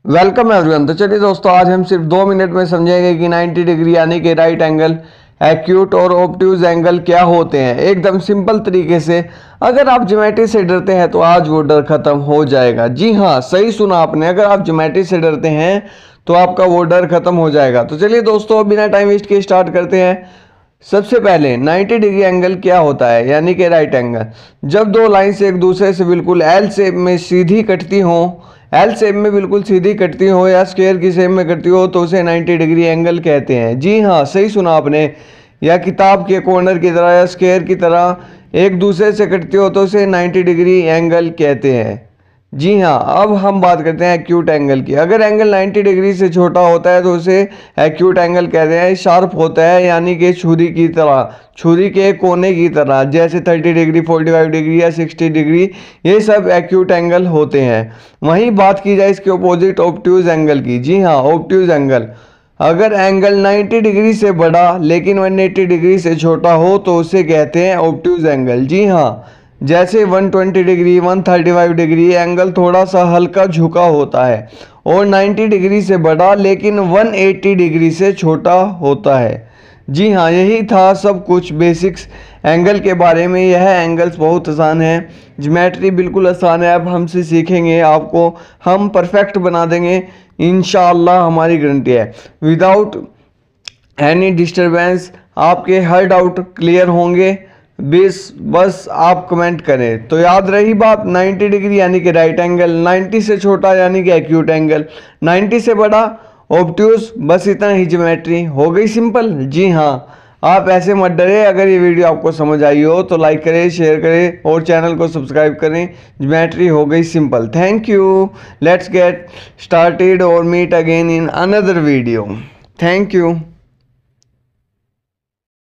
Welcome everyone. तो चलिए दोस्तों, आज हम सिर्फ 2 मिनट में समझेंगे कि 90 डिग्री यानी कि राइट एंगल, एक्यूट और ऑब्ट्यूज एंगल क्या होते हैं, एकदम सिंपल तरीके से। अगर आप ज्योमेट्री से डरते हैं तो आज वो डर खत्म हो जाएगा। जी हाँ, सही सुना आपने, अगर आप ज्योमेट्री से डरते हैं तो आपका वो डर खत्म हो जाएगा। तो चलिए दोस्तों, बिना टाइम वेस्ट के स्टार्ट करते हैं। सबसे पहले 90 डिग्री एंगल क्या होता है, यानी कि राइट एंगल। जब दो लाइंस एक दूसरे से बिल्कुल एल शेप में सीधी कटती हों, एल शेप में बिल्कुल सीधी कटती हो या स्क्वायर की शेप में कटती हो तो उसे 90 डिग्री एंगल कहते हैं। जी हाँ, सही सुना आपने। या किताब के कॉर्नर की तरह या स्क्वायर की तरह एक दूसरे से कटती हो तो उसे 90 डिग्री एंगल कहते हैं। जी हाँ, अब हम बात करते हैं एक्यूट एंगल की। अगर एंगल 90 डिग्री से छोटा होता है तो उसे एक्यूट एंगल कहते हैं। शार्प होता है यानी कि छुरी की तरह, छुरी के कोने की तरह, जैसे 30 डिग्री, 45 डिग्री या 60 डिग्री, ये सब एक्यूट एंगल होते हैं। वहीं बात की जाए इसके ऑपोजिट ऑब्ट्यूज एंगल की। जी हाँ, ऑब्ट्यूज एंगल, अगर एंगल 90 डिग्री से बड़ा लेकिन 180 डिग्री से छोटा हो तो उसे कहते हैं ऑब्ट्यूज एंगल। जी हाँ, जैसे 120 डिग्री, 135 डिग्री एंगल थोड़ा सा हल्का झुका होता है, और 90 डिग्री से बड़ा लेकिन 180 डिग्री से छोटा होता है। जी हाँ, यही था सब कुछ बेसिक्स एंगल के बारे में। यह एंगल्स बहुत आसान है, ज्योमेट्री बिल्कुल आसान है। अब हमसे सीखेंगे, आपको हम परफेक्ट बना देंगे इंशाअल्लाह, हमारी गारंटी है। विदाउट एनी डिस्टरबेंस आपके हर डाउट क्लियर होंगे। बस आप कमेंट करें। तो याद रही बात, 90 डिग्री यानी कि राइट एंगल, 90 से छोटा यानी कि एक्यूट एंगल, 90 से बड़ा ऑब्ट्यूज। बस इतना ही, ज्योमेट्री हो गई सिंपल। जी हाँ, आप ऐसे मत डरे। अगर ये वीडियो आपको समझ आई हो तो लाइक करें, शेयर करें और चैनल को सब्सक्राइब करें। ज्योमेट्री हो गई simple. Thank you. Let's get started और meet again in another video. Thank you.